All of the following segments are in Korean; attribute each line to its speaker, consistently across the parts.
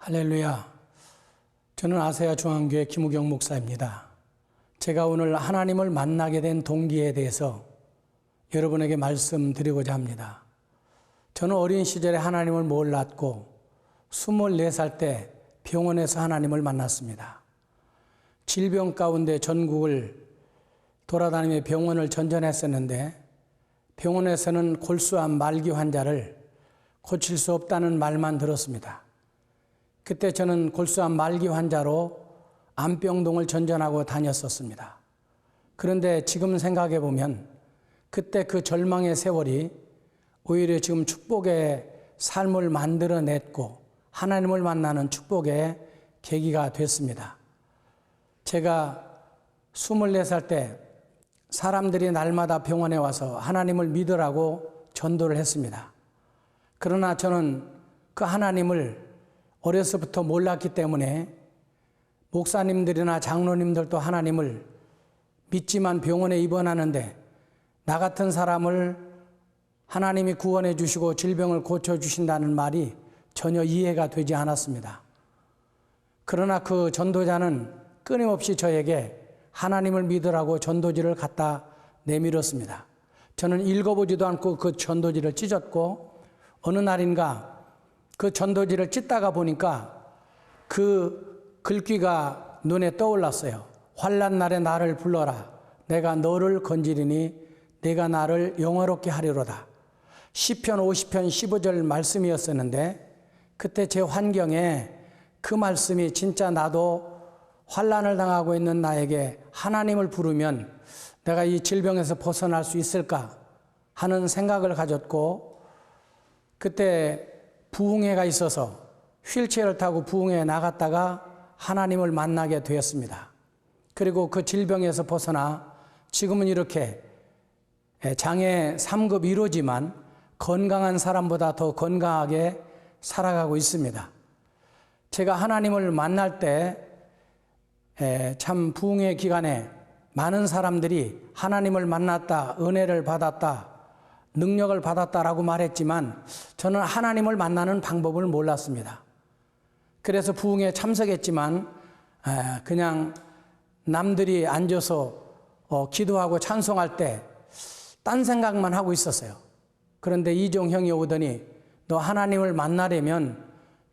Speaker 1: 할렐루야. 저는 아세아 중앙교회 김우경 목사입니다. 제가 오늘 하나님을 만나게 된 동기에 대해서 여러분에게 말씀드리고자 합니다. 저는 어린 시절에 하나님을 몰랐고 24살 때 병원에서 하나님을 만났습니다. 질병 가운데 전국을 돌아다니며 병원을 전전했었는데 병원에서는 골수암 말기 환자를 고칠 수 없다는 말만 들었습니다. 그때 저는 골수암 말기 환자로 암병동을 전전하고 다녔었습니다. 그런데 지금 생각해 보면 그때 그 절망의 세월이 오히려 지금 축복의 삶을 만들어냈고 하나님을 만나는 축복의 계기가 됐습니다. 제가 24살 때 사람들이 날마다 병원에 와서 하나님을 믿으라고 전도를 했습니다. 그러나 저는 그 하나님을 어려서부터 몰랐기 때문에 목사님들이나 장로님들도 하나님을 믿지만 병원에 입원하는데 나 같은 사람을 하나님이 구원해 주시고 질병을 고쳐주신다는 말이 전혀 이해가 되지 않았습니다. 그러나 그 전도자는 끊임없이 저에게 하나님을 믿으라고 전도지를 갖다 내밀었습니다. 저는 읽어보지도 않고 그 전도지를 찢었고 어느 날인가 그 전도지를 찢다가 보니까 그 글귀가 눈에 떠올랐어요. 환난 날에 나를 불러라. 내가 너를 건지리니 내가 나를 영화롭게 하리로다. 시편 50편 15절 말씀이었었는데 그때 제 환경에 그 말씀이 진짜 나도 환난을 당하고 있는 나에게 하나님을 부르면 내가 이 질병에서 벗어날 수 있을까 하는 생각을 가졌고 그때 부흥회가 있어서 휠체어를 타고 부흥회에 나갔다가 하나님을 만나게 되었습니다. 그리고 그 질병에서 벗어나 지금은 이렇게 장애 3급 1호지만 건강한 사람보다 더 건강하게 살아가고 있습니다. 제가 하나님을 만날 때 참 부흥회 기간에 많은 사람들이 하나님을 만났다, 은혜를 받았다, 능력을 받았다라고 말했지만 저는 하나님을 만나는 방법을 몰랐습니다. 그래서 부흥회에 참석했지만 그냥 남들이 앉아서 기도하고 찬송할 때 딴 생각만 하고 있었어요. 그런데 이종 형이 오더니 너 하나님을 만나려면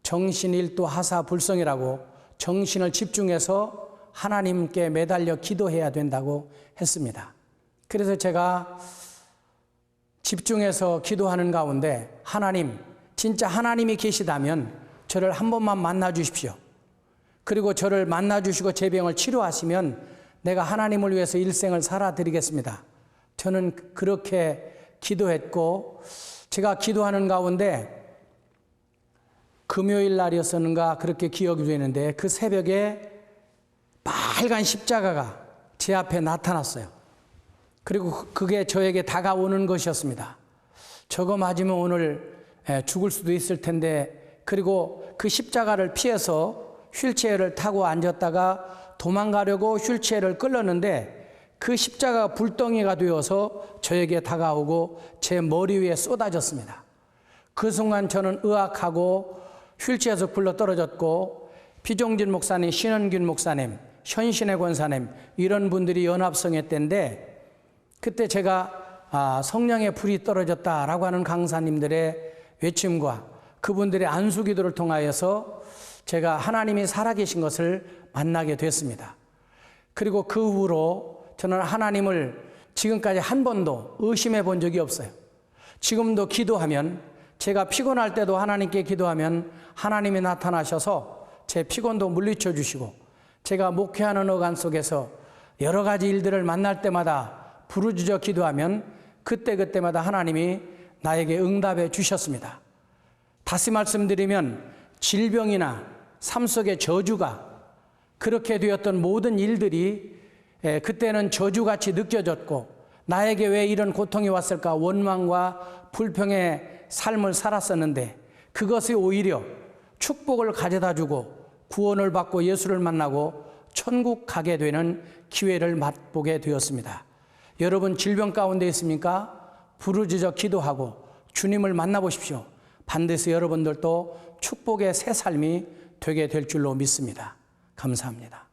Speaker 1: 정신일도 하사불성이라고 정신을 집중해서 하나님께 매달려 기도해야 된다고 했습니다. 그래서 제가 집중해서 기도하는 가운데 하나님, 진짜 하나님이 계시다면 저를 한 번만 만나 주십시오. 그리고 저를 만나 주시고 제 병을 치료하시면 내가 하나님을 위해서 일생을 살아드리겠습니다. 저는 그렇게 기도했고 제가 기도하는 가운데 금요일 날이었었는가 그렇게 기억이 되는데 그 새벽에 빨간 십자가가 제 앞에 나타났어요. 그리고 그게 저에게 다가오는 것이었습니다. 저거 맞으면 오늘 죽을 수도 있을 텐데 그리고 그 십자가를 피해서 휠체어를 타고 앉았다가 도망가려고 휠체어를 끌었는데 그 십자가가 불덩이가 되어서 저에게 다가오고 제 머리 위에 쏟아졌습니다. 그 순간 저는 의학하고 휠체어에서 굴러 떨어졌고 피종진 목사님, 신원균 목사님, 현신의 권사님 이런 분들이 연합성회 때인데 그때 제가 성령의 불이 떨어졌다라고 하는 강사님들의 외침과 그분들의 안수기도를 통하여서 제가 하나님이 살아계신 것을 만나게 됐습니다. 그리고 그 후로 저는 하나님을 지금까지 한 번도 의심해 본 적이 없어요. 지금도 기도하면 제가 피곤할 때도 하나님께 기도하면 하나님이 나타나셔서 제 피곤도 물리쳐 주시고 제가 목회하는 어간 속에서 여러 가지 일들을 만날 때마다 부르짖어 기도하면 그때마다 하나님이 나에게 응답해 주셨습니다. 다시 말씀드리면 질병이나 삶 속의 저주가 그렇게 되었던 모든 일들이 그때는 저주같이 느껴졌고 나에게 왜 이런 고통이 왔을까 원망과 불평의 삶을 살았었는데 그것이 오히려 축복을 가져다 주고 구원을 받고 예수를 만나고 천국 가게 되는 기회를 맛보게 되었습니다. 여러분 질병 가운데 있습니까? 부르짖어 기도하고 주님을 만나보십시오. 반드시 여러분들도 축복의 새 삶이 되게 될 줄로 믿습니다. 감사합니다.